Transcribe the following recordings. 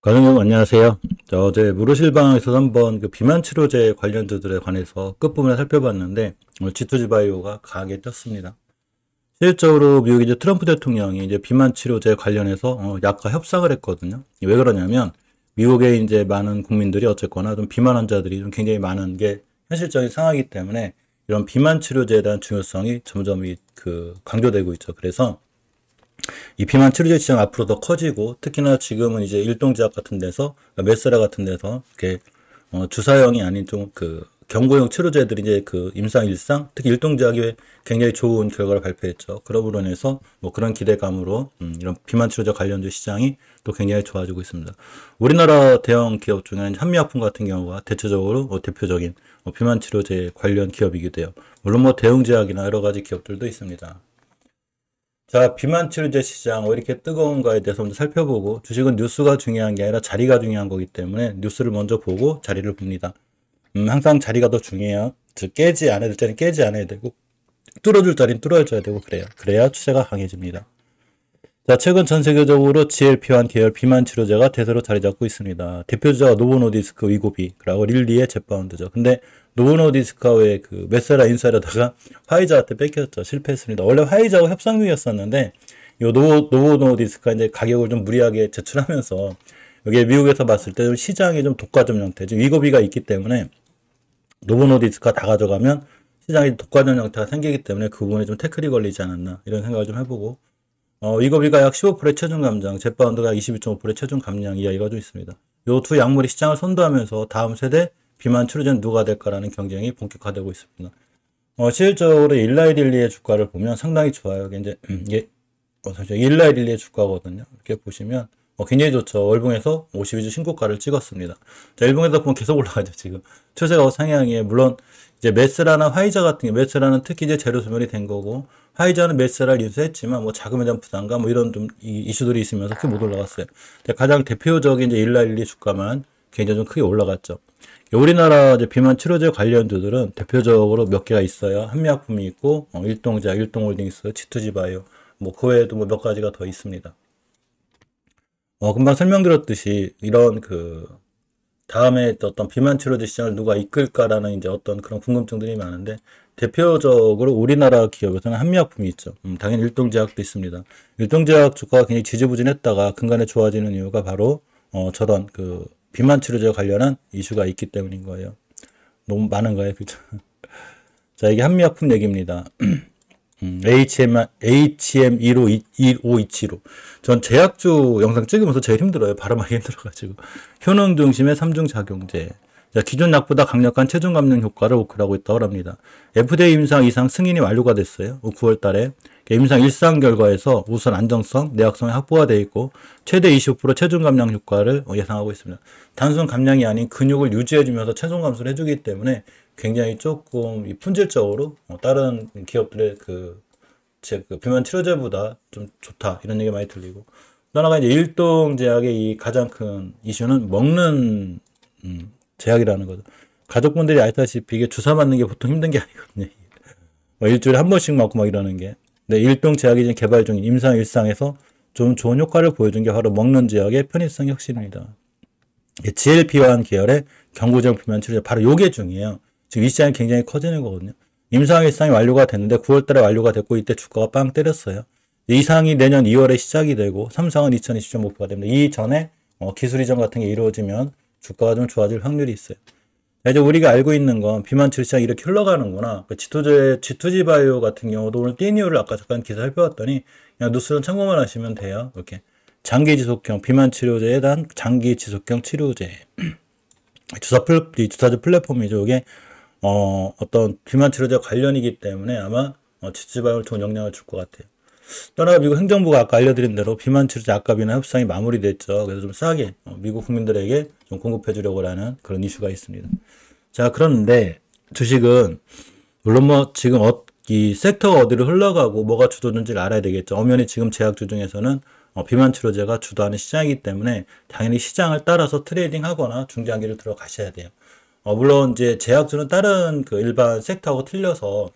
과장님 안녕하세요. 어제 무료실방에서 한번 그 비만 치료제 관련주들에 관해서 끝부분에 살펴봤는데 오늘 G2G바이오가 강하게 떴습니다. 실질적으로 미국 이제 트럼프 대통령이 이제 비만 치료제 관련해서 약과 협상을 했거든요. 왜 그러냐면 미국의 이제 많은 국민들이 어쨌거나 좀 비만 환자들이 좀 굉장히 많은 게 현실적인 상황이기 때문에 이런 비만 치료제에 대한 중요성이 점점 강조되고 있죠. 그래서 이 비만 치료제 시장 앞으로 더 커지고 특히나 지금은 이제 일동제약 같은 데서 메스라 같은 데서 이렇게 주사형이 아닌 좀 경구용 치료제들이 이제 임상 일상 특히 일동제약이 굉장히 좋은 결과를 발표했죠. 그러므로 인해서 뭐 그런 기대감으로 이런 비만 치료제 관련주 시장이 또 굉장히 좋아지고 있습니다. 우리나라 대형 기업 중에는 한미약품 같은 경우가 대체적으로 대표적인 비만 치료제 관련 기업이기도 해요. 물론 뭐 대웅제약이나 여러 가지 기업들도 있습니다. 자, 비만 치료제 시장 왜 이렇게 뜨거운가에 대해서 먼저 살펴보고 주식은 뉴스가 중요한 게 아니라 자리가 중요한 거기 때문에 뉴스를 먼저 보고 자리를 봅니다. 항상 자리가 더 중요해요. 즉 깨지 않아야 될 자리는 깨지 않아야 되고 뚫어줄 자리는 뚫어줘야 되고 그래요. 그래야 추세가 강해집니다. 자, 최근 전 세계적으로 GLP-1 계열 비만 치료제가 대세로 자리 잡고 있습니다. 대표 주자가 노보노디스크, 위고비, 그리고 릴리의 젯바운드죠. 근데 노보노디스크가 왜 메세라 인수하려다가 화이자한테 뺏겼죠. 실패했습니다. 원래 화이자와 협상 중이었었는데 요 노보노디스크가 이제 가격을 좀 무리하게 제출하면서 이게 미국에서 봤을 때 좀 시장이 좀 독과점 형태, 지금 위고비가 있기 때문에 노보노디스크가 다 가져가면 시장이 독과점 형태가 생기기 때문에 그 부분에 좀 태클이 걸리지 않았나 이런 생각을 좀 해보고 위거비가 약 15%의 체중 감량, 젯바운드가 약 22.5%의 체중 감량 이야기가 좀 있습니다. 요 두 약물이 시장을 선도하면서 다음 세대 비만 치료제는 누가 될까라는 경쟁이 본격화되고 있습니다. 실질적으로 일라이릴리의 주가를 보면 상당히 좋아요. 이게 일라이릴리의 주가거든요. 이렇게 보시면 굉장히 좋죠. 월봉에서 52주 신고가를 찍었습니다. 자, 일봉에서 보면 계속 올라가죠, 지금. 추세가 상향이에요. 물론, 이제 메스라나 화이자 같은 게, 메스라는 특히 이제 재료 소멸이 된 거고, 화이자는 메스라를 인수했지만, 뭐 자금에 대한 부담감, 뭐 이런 좀 이슈들이 있으면서 크게 못 올라갔어요. 가장 대표적인 이제 일라일리 주가만 굉장히 좀 크게 올라갔죠. 우리나라 이제 비만 치료제 관련주들은 대표적으로 몇 개가 있어요. 한미약품이 있고, 일동제약, 일동홀딩스, G2G바이오, 뭐 그 외에도 뭐 몇 가지가 더 있습니다. 금방 설명드렸듯이 이런 다음에 어떤 비만 치료제 시장을 누가 이끌까라는 이제 어떤 그런 궁금증들이 많은데 대표적으로 우리나라 기업에서는 한미약품이 있죠. 당연히 일동제약도 있습니다. 일동제약 주가가 굉장히 지지부진했다가 근간에 좋아지는 이유가 바로 저런 비만 치료제 관련한 이슈가 있기 때문인 거예요. 너무 많은 거예요, 그죠? 자, 이게 한미약품 얘기입니다. HM1527호. 전 제약주 영상 찍으면서 제일 힘들어요. 발음하기 힘들어가지고. 효능 중심의 3중 작용제. 자, 기존 약보다 강력한 체중 감량 효과를 목표로 있다고 합니다. FDA 임상 이상 승인이 완료가 됐어요. 9월 달에. 임상 1상 결과에서 우선 안정성, 내약성이 확보가 되어 있고 최대 25% 체중 감량 효과를 예상하고 있습니다. 단순 감량이 아닌 근육을 유지해주면서 체중 감소를 해주기 때문에 굉장히 조금 품질적으로 다른 기업들의 비만 치료제보다 좀 좋다 이런 얘기 많이 들리고 또 하나가 이제 일동제약의 이 가장 큰 이슈는 먹는 제약이라는 거죠. 가족분들이 알다시피 이게 주사 맞는 게 보통 힘든 게 아니거든요. 일주일에 한 번씩 맞고 막 이러는 게. 근데 일동제약이 지금 개발 중인 임상 일상에서 좀 좋은 효과를 보여준 게 바로 먹는 제약의 편의성 혁신입니다. GLP-1 계열의 경구용 비만 치료제 바로 요게 중이에요. 지금 이 시장이 굉장히 커지는 거거든요. 임상 일상이 완료가 됐는데 9월 달에 완료가 됐고 이때 주가가 빵 때렸어요. 2상이 내년 2월에 시작이 되고 3상은 2020년 목표가 됩니다. 이전에 기술 이전 같은 게 이루어지면 주가가 좀 좋아질 확률이 있어요. 이제 우리가 알고 있는 건 비만 치료 시장이 이렇게 흘러가는구나. G2G 바이오 같은 경우도 오늘 띠니오를 아까 잠깐 기사 살펴봤더니 그냥 뉴스는 참고만 하시면 돼요. 이렇게 장기 지속형 비만 치료제에 대한 장기 지속형 치료제. 주사주 플랫폼이죠. 이게 어떤 비만 치료제 관련이기 때문에 아마 G2G바이오를 좋은 영향을 줄 것 같아요. 떠나가 미국 행정부가 아까 알려드린 대로 비만 치료제 악값이나 협상이 마무리됐죠. 그래서 좀 싸게 미국 국민들에게 좀 공급해 주려고 하는 그런 이슈가 있습니다. 자, 그런데 주식은 물론 뭐 지금 이 섹터가 어디로 흘러가고 뭐가 주도는지를 알아야 되겠죠. 엄연히 지금 제약주 중에서는 비만 치료제가 주도하는 시장이기 때문에 당연히 시장을 따라서 트레이딩 하거나 중장기를 들어가셔야 돼요. 물론 이제 제약주는 다른 일반 섹터하고 틀려서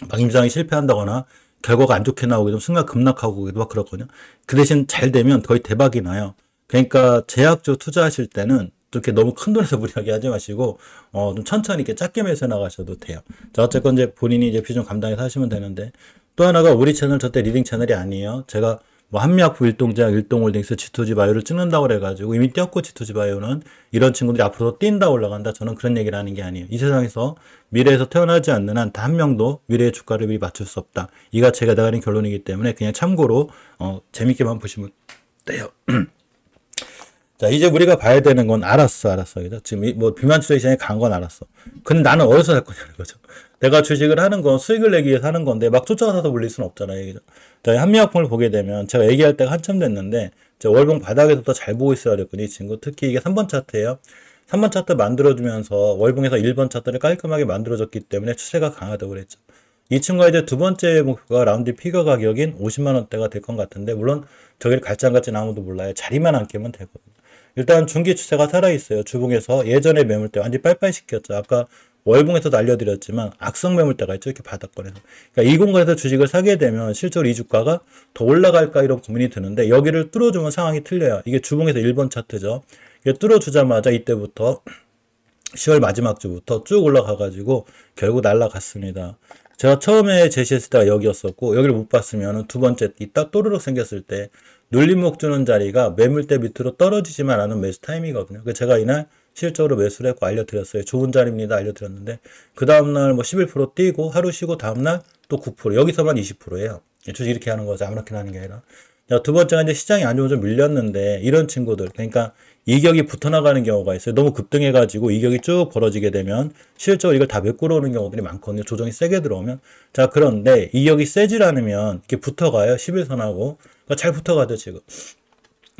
막 임상이 실패한다거나 결과가 안 좋게 나오고 좀 순간 급락하고 막 그렇거든요. 그 대신 잘 되면 거의 대박이 나요. 그러니까 제약주 투자하실 때는 이렇게 너무 큰 돈에서 무리하게 하지 마시고 좀 천천히 이렇게 작게 매수해 나가셔도 돼요. 자, 어쨌건 이제 본인이 이제 비중 감당해서 하시면 되는데, 또 하나가 우리 채널 절대 리딩 채널이 아니에요. 제가 뭐 한미약품, 일동제약, 일동홀딩스, G2G바이오를 찍는다고 그래가지고 이미 뛰었고, G2G바이오는 이런 친구들이 앞으로 뛴다 올라간다, 저는 그런 얘기를 하는 게 아니에요. 이 세상에서 미래에서 태어나지 않는 한 단 한 명도 미래의 주가를 미리 맞출 수 없다, 이가 제가 나가는 결론이기 때문에 그냥 참고로 재밌게만 보시면 돼요. 자, 이제 우리가 봐야 되는 건 알았어. 그죠? 지금 뭐 비만추적 시장에 간 건 알았어. 근데 나는 어디서 살 거냐는 거죠. 내가 주식을 하는 건 수익을 내기 위해서 하는 건데 막 쫓아가서 물릴 수는 없잖아요. 그죠? 자, 한미약품을 보게 되면 제가 얘기할 때가 한참 됐는데, 월봉 바닥에서부터 잘 보고 있어야 됐거든요. 이 친구. 특히 이게 3번 차트예요. 3번 차트 만들어주면서 월봉에서 1번 차트를 깔끔하게 만들어줬기 때문에 추세가 강하다고 그랬죠. 이 친구가 이제 두 번째 목표가 라운드 피겨 가격인 50만원대가 될 것 같은데, 물론 저기를 갈지 안 갈지는 아무도 몰라요. 자리만 안 깨면 되거든요. 일단 중기 추세가 살아있어요. 주봉에서 예전에 매물대 완전히 빨빨 시켰죠. 아까 월봉에서도 알려드렸지만 악성 매물대가 있죠. 이렇게 바닥권에서. 그러니까 이 공간에서 주식을 사게 되면 실제로 이 주가가 더 올라갈까 이런 고민이 드는데, 여기를 뚫어주면 상황이 틀려요. 이게 주봉에서 1번 차트죠. 이게 뚫어주자마자 이때부터 10월 마지막 주부터 쭉 올라가가지고 결국 날라갔습니다. 제가 처음에 제시했을 때가 여기였었고, 여기를 못 봤으면 두 번째 이따 또르륵 생겼을 때 눌림목 주는 자리가 매물대 밑으로 떨어지지만 않은 매수 타임이거든요. 그래서 제가 이날 실적으로 매수를 했고 알려드렸어요. 좋은 자리입니다. 알려드렸는데, 그 다음날 뭐 11% 뛰고 하루 쉬고 다음날 또 9%, 여기서만 20%예요. 주식 이렇게 하는 거죠. 아무렇게나 하는 게 아니라. 자, 두 번째가 이제 시장이 안 좋으면 좀 밀렸는데, 이런 친구들, 그러니까 이격이 붙어나가는 경우가 있어요. 너무 급등해가지고 이격이 쭉 벌어지게 되면 실적으로 이걸 다 메꾸러 오는 경우들이 많거든요. 조정이 세게 들어오면. 자, 그런데 이격이 세질 않으면 이렇게 붙어가요. 11선하고. 그러니까 잘 붙어가죠, 지금.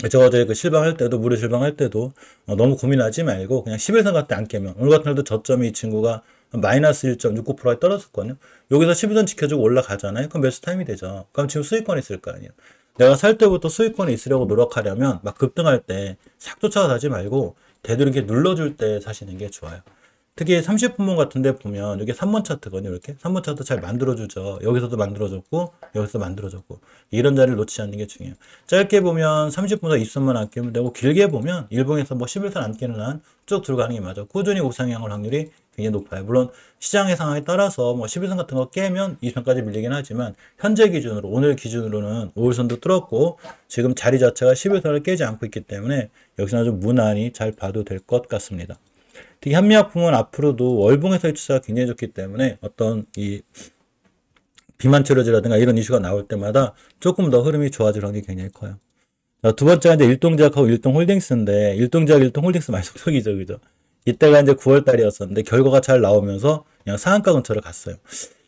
저 어제 그 실방할 때도, 무료 실방할 때도 너무 고민하지 말고 그냥 11선 같은 때 안 깨면, 오늘 같은 날도 저점이 이 친구가 마이너스 1.69%에 떨어졌거든요. 여기서 11선 지켜주고 올라가잖아요. 그럼 매수 타임이 되죠. 그럼 지금 수익권이 있을 거 아니에요. 내가 살 때부터 수익권이 있으려고 노력하려면 막 급등할 때 싹 쫓아가 사지 말고 되도록 이렇게 눌러줄 때 사시는 게 좋아요. 특히 30분봉 같은 데 보면 이게 3번 차트거든요. 이렇게 3번 차트 잘 만들어주죠. 여기서도 만들어줬고 여기서도 만들어줬고, 이런 자리를 놓치지 않는 게 중요해요. 짧게 보면 30분에서 20선만 안 깨면 되고, 길게 보면 일봉에서 뭐 11선 안 깨는 한 쭉 들어가는 게 맞아. 꾸준히 우상향할 확률이 굉장히 높아요. 물론 시장의 상황에 따라서 뭐 11선 같은 거 깨면 20선까지 밀리긴 하지만, 현재 기준으로, 오늘 기준으로는 5일선도 뚫었고 지금 자리 자체가 11선을 깨지 않고 있기 때문에 역시나 좀 무난히 잘 봐도 될 것 같습니다. 특히 한미약품은 앞으로도 월봉에서의 추세가 굉장히 좋기 때문에 어떤 이 비만 치료제라든가 이런 이슈가 나올 때마다 조금 더 흐름이 좋아질 확률이 굉장히 커요. 자, 두 번째가 이제 일동제약하고 일동홀딩스인데, 일동제약, 일동홀딩스 많이 속속이죠, 그죠? 이때가 이제 9월 달이었었는데 결과가 잘 나오면서 그냥 상한가 근처를 갔어요.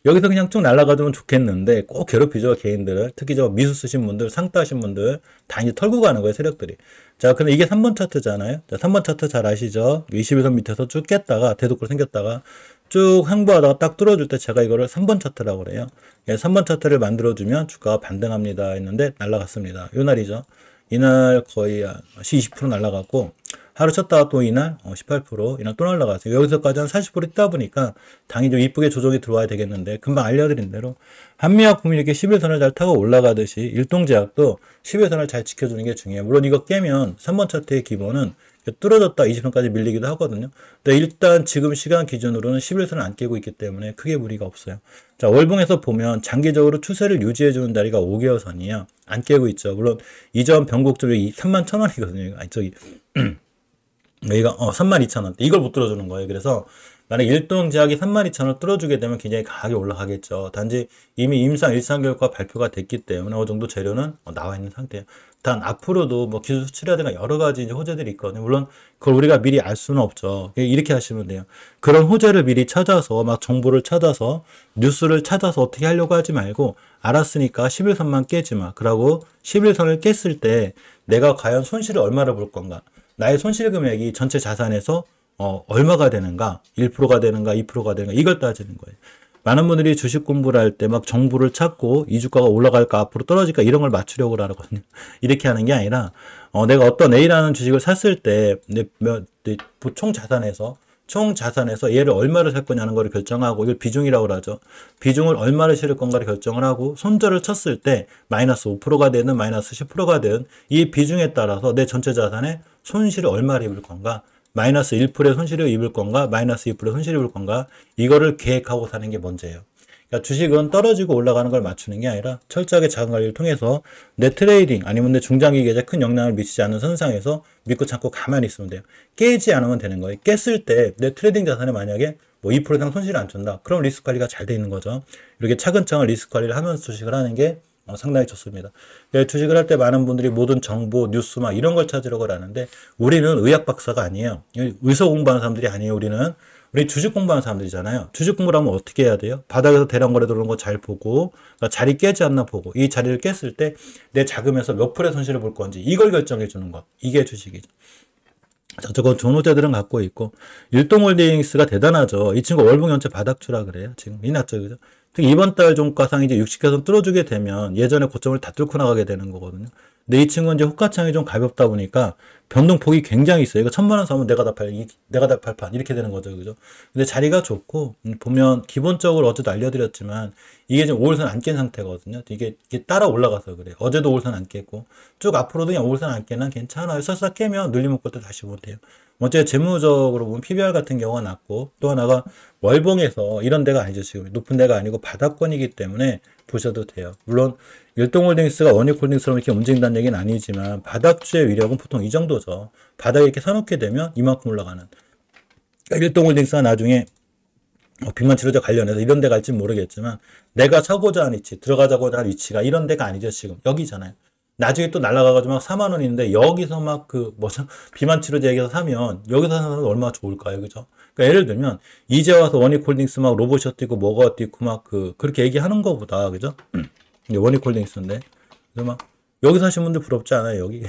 여기서 그냥 쭉 날아가주면 좋겠는데 꼭 괴롭히죠, 개인들을. 특히 저 미수 쓰신 분들, 상따하신 분들 다 이제 털고 가는 거예요, 세력들이. 자, 근데 이게 3번 차트잖아요. 자, 3번 차트 잘 아시죠? 21선 밑에서 쭉 깼다가 대도권 생겼다가 쭉 행보하다가 딱 뚫어줄 때 제가 이거를 3번 차트라고 그래요. 3번 차트를 만들어주면 주가가 반등합니다 했는데 날아갔습니다. 요 날이죠. 이날 거의 20% 날아갔고, 하루 쳤다가 또 이날 18%, 이날 또 날라갔어요. 여기서까지 한 40% 있다 보니까 당이 좀 이쁘게 조정이 들어와야 되겠는데, 금방 알려드린 대로 한미약품이 이렇게 11선을 잘 타고 올라가듯이 일동제약도 11선을 잘 지켜주는 게 중요해요. 물론 이거 깨면 3번 차트의 기본은 뚫어졌다 20선까지 밀리기도 하거든요. 근데 일단 지금 시간 기준으로는 11선을 안 깨고 있기 때문에 크게 무리가 없어요. 자, 월봉에서 보면 장기적으로 추세를 유지해주는 자리가 5개월 선이에요. 안 깨고 있죠. 물론 이전 변곡점이 31,000원이거든요. 아니, 저기 여기가 32,000원대, 이걸 못 뚫어주는 거예요. 그래서 만약 일동제약이 32,000원을 뚫어주게 되면 굉장히 강하게 올라가겠죠. 단지 이미 임상 일상 결과 발표가 됐기 때문에 어느 정도 재료는 나와 있는 상태예요. 단 앞으로도 뭐 기술 수출이라든가 여러 가지 이제 호재들이 있거든요. 물론 그걸 우리가 미리 알 수는 없죠. 이렇게 하시면 돼요. 그런 호재를 미리 찾아서 막 정보를 찾아서 뉴스를 찾아서 어떻게 하려고 하지 말고, 알았으니까 11선만 깨지 마. 그러고 11선을 깼을 때 내가 과연 손실을 얼마를 볼 건가? 나의 손실 금액이 전체 자산에서 얼마가 되는가? 1%가 되는가? 2%가 되는가? 이걸 따지는 거예요. 많은 분들이 주식 공부를 할 때 막 정보를 찾고 이 주가가 올라갈까 앞으로 떨어질까 이런 걸 맞추려고 하거든요. 이렇게 하는 게 아니라 내가 어떤 A라는 주식을 샀을 때 총 자산에서 총 자산에서 얘를 얼마를 살 거냐는 걸 결정하고, 이걸 비중이라고 하죠. 비중을 얼마를 실을 건가를 결정을 하고, 손절을 쳤을 때 마이너스 5%가 되든 마이너스 10%가 되든 이 비중에 따라서 내 전체 자산에 손실을 얼마를 입을 건가, 마이너스 1%의 손실을 입을 건가, 마이너스 2%의 손실을 입을 건가, 이거를 계획하고 사는 게 문제예요. 그러니까 주식은 떨어지고 올라가는 걸 맞추는 게 아니라 철저하게 자금 관리를 통해서 내 트레이딩 아니면 내 중장기 계좌에 큰 영향을 미치지 않는 선상에서 믿고 참고 가만히 있으면 돼요. 깨지 않으면 되는 거예요. 깼을 때 내 트레이딩 자산에 만약에 뭐 2% 이상 손실을 안 준다. 그럼 리스크 관리가 잘 돼 있는 거죠. 이렇게 차근차근 리스크 관리를 하면서 주식을 하는 게 상당히 좋습니다. 주식을 할 때 많은 분들이 모든 정보, 뉴스 막 이런 걸 찾으려고 하는데 우리는 의학 박사가 아니에요. 의사 공부하는 사람들이 아니에요. 우리 주식 공부하는 사람들이잖아요. 주식 공부를 하면 어떻게 해야 돼요? 바닥에서 대량 거래 들어오는 거 잘 보고, 그러니까 자리 깨지 않나 보고, 이 자리를 깼을 때 내 자금에서 몇 프로의 손실을 볼 건지 이걸 결정해 주는 것. 이게 주식이죠. 자, 저거 존호자들은 갖고 있고, 일동홀딩스가 대단하죠. 이 친구 월봉 연체 바닥주라 그래요. 지금 이 났죠, 그죠? 특히 이번 달 종가상 이제 60개선 뚫어주게 되면 예전에 고점을 다 뚫고 나가게 되는 거거든요. 근데 이 친구는 이제 호가창이 좀 가볍다 보니까 변동폭이 굉장히 있어요. 이거 1,000만 원 사면 내가 다 팔판 이렇게 되는 거죠, 그죠? 근데 자리가 좋고 보면 기본적으로 어제도 알려드렸지만 이게 지금 5일선 안 깬 상태거든요. 이게 따라 올라가서 그래요. 어제도 5일선 안 깼고 쭉 앞으로도 그냥 5일선 안 깨면 괜찮아요. 설사 깨면 눌림 묶을 때 다시 보면 돼요. 어째 재무적으로 보면 PBR 같은 경우가 낮고 또 하나가 월봉에서 이런 데가 아니죠. 지금 높은 데가 아니고 바닥권이기 때문에 보셔도 돼요. 물론 일동홀딩스가 원익홀딩스처럼 이렇게 움직인다는 얘기는 아니지만 바닥주의 위력은 보통 이 정도죠. 바닥에 이렇게 사놓게 되면 이만큼 올라가는. 그러니까 일동홀딩스가 나중에 빅만 치료제 관련해서 이런 데 갈지 모르겠지만 내가 사고자 하는 위치, 들어가자고자 하는 위치가 이런 데가 아니죠. 지금 여기잖아요. 나중에 또 날아가가지고 막 4만 원인데 여기서 막 비만 치료제 얘기해서 사면 여기서 사면 얼마나 좋을까요? 그죠? 그러니까 예를 들면 이제 와서 원익홀딩스 막 로봇이 뛰고 뭐가 뛰고 막 그렇게 얘기하는 거보다 그죠? 원익홀딩스인데 그래서 막 여기 사신 분들 부럽지 않아요? 여기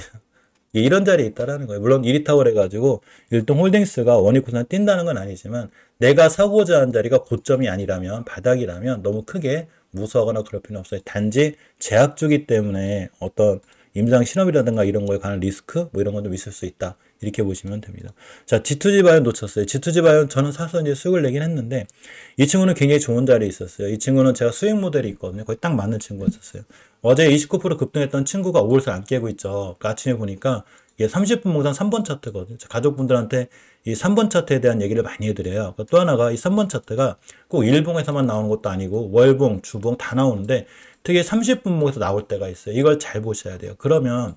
이런 자리에 있다라는 거예요. 물론 1위타월 해가지고 일동홀딩스가 원익홀딩스 뛴다는 건 아니지만 내가 사고자 한 자리가 고점이 아니라면 바닥이라면 너무 크게 무서워하거나 그럴 필요는 없어요. 단지 제약주기 때문에 어떤 임상 실험이라든가 이런 거에 관한 리스크 뭐 이런 건 좀 있을 수 있다. 이렇게 보시면 됩니다. 자, G2G 바이오 놓쳤어요. G2G 바이오 저는 사서 이제 수익을 내긴 했는데 이 친구는 굉장히 좋은 자리에 있었어요. 이 친구는 제가 수익 모델이 있거든요. 거의 딱 맞는 친구였었어요. 어제 29% 급등했던 친구가 5월선 안 깨고 있죠. 그러니까 아침에 보니까 이게 30분 몽상 3번 차트거든요. 가족분들한테 이 3번 차트에 대한 얘기를 많이 해드려요. 또 하나가 이 3번 차트가 꼭 일봉에서만 나오는 것도 아니고 월봉, 주봉 다 나오는데 특히 30분봉에서 나올 때가 있어요. 이걸 잘 보셔야 돼요. 그러면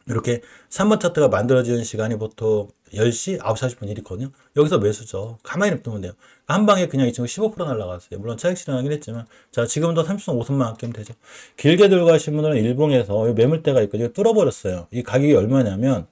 이렇게 3번 차트가 만들어지는 시간이 보통 10시, 9시 40분 일이거든요. 여기서 매수죠. 가만히 냅두면 돼요. 한 방에 그냥 이 친구 15% 날라갔어요. 물론 차익 실현하긴 했지만 자, 지금도 30분 5선만 아끼면 되죠. 길게 들고 가신 분들은 일봉에서 매물대가 있거든요. 뚫어버렸어요. 이 가격이 얼마냐면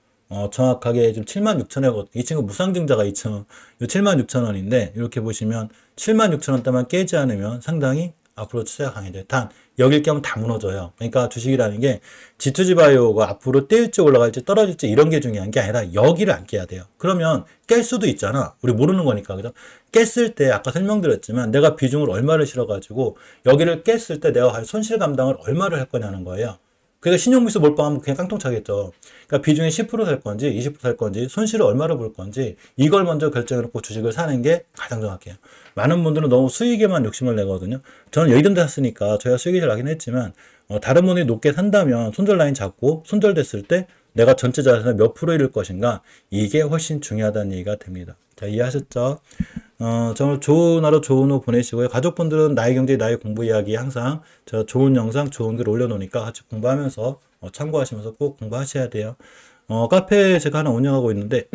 정확하게 지금 76,000원, 이 친구 무상증자가 76,000원인데, 이렇게 보시면 76,000원대만 깨지 않으면 상당히 앞으로 추세가 강해져요. 단, 여길 깨면 다 무너져요. 그러니까 주식이라는 게 G2G 바이오가 앞으로 뛸지 올라갈지 떨어질지 이런 게 중요한 게 아니라 여기를 안 깨야 돼요. 그러면 깰 수도 있잖아. 우리 모르는 거니까. 그죠? 깼을 때 아까 설명드렸지만 내가 비중을 얼마를 실어가지고 여기를 깼을 때 내가 손실 감당을 얼마를 할 거냐는 거예요. 그러니까 신용미수 몰빵하면 그냥 깡통 차겠죠. 그러니까 비중이 10%살 건지 20%살 건지 손실을 얼마를 볼 건지 이걸 먼저 결정해놓고 주식을 사는 게 가장 정확해요. 많은 분들은 너무 수익에만 욕심을 내거든요. 저는 여의도 데 샀으니까 저희가 수익이 잘 나긴 했지만 다른 분이 높게 산다면 손절 라인 잡고 손절됐을 때 내가 전체 자산의 몇 프로 잃을 것인가 이게 훨씬 중요하다는 얘기가 됩니다. 자, 이해하셨죠? 정말 좋은 하루 좋은 오후 보내시고요. 가족분들은 나의 경제 나의 공부 이야기 항상 저 좋은 영상 좋은 글 올려놓으니까 같이 공부하면서 참고하시면서 꼭 공부하셔야 돼요. 카페 제가 하나 운영하고 있는데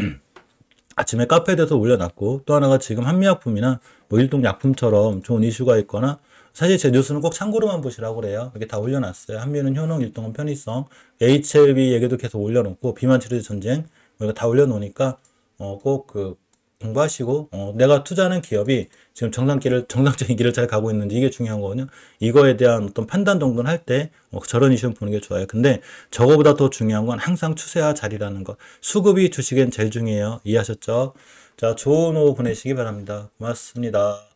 아침에 카페에 대해서 올려놨고 또 하나가 지금 한미약품이나 뭐 일동약품처럼 좋은 이슈가 있거나 사실 제 뉴스는 꼭 참고로만 보시라고 그래요. 이렇게 다 올려놨어요. 한미는 효능, 일동은 편의성, HLB 얘기도 계속 올려놓고 비만 치료제 전쟁 이거 다 올려놓으니까 꼭 공부하시고 내가 투자하는 기업이 지금 정상적인 길을 잘 가고 있는지 이게 중요한 거거든요. 이거에 대한 어떤 판단 정도는 할 때 저런 이슈는 보는 게 좋아요. 근데 저거보다 더 중요한 건 항상 추세와 자리라는 거. 수급이 주식엔 제일 중요해요. 이해하셨죠? 자, 좋은 오후 보내시기 바랍니다. 고맙습니다.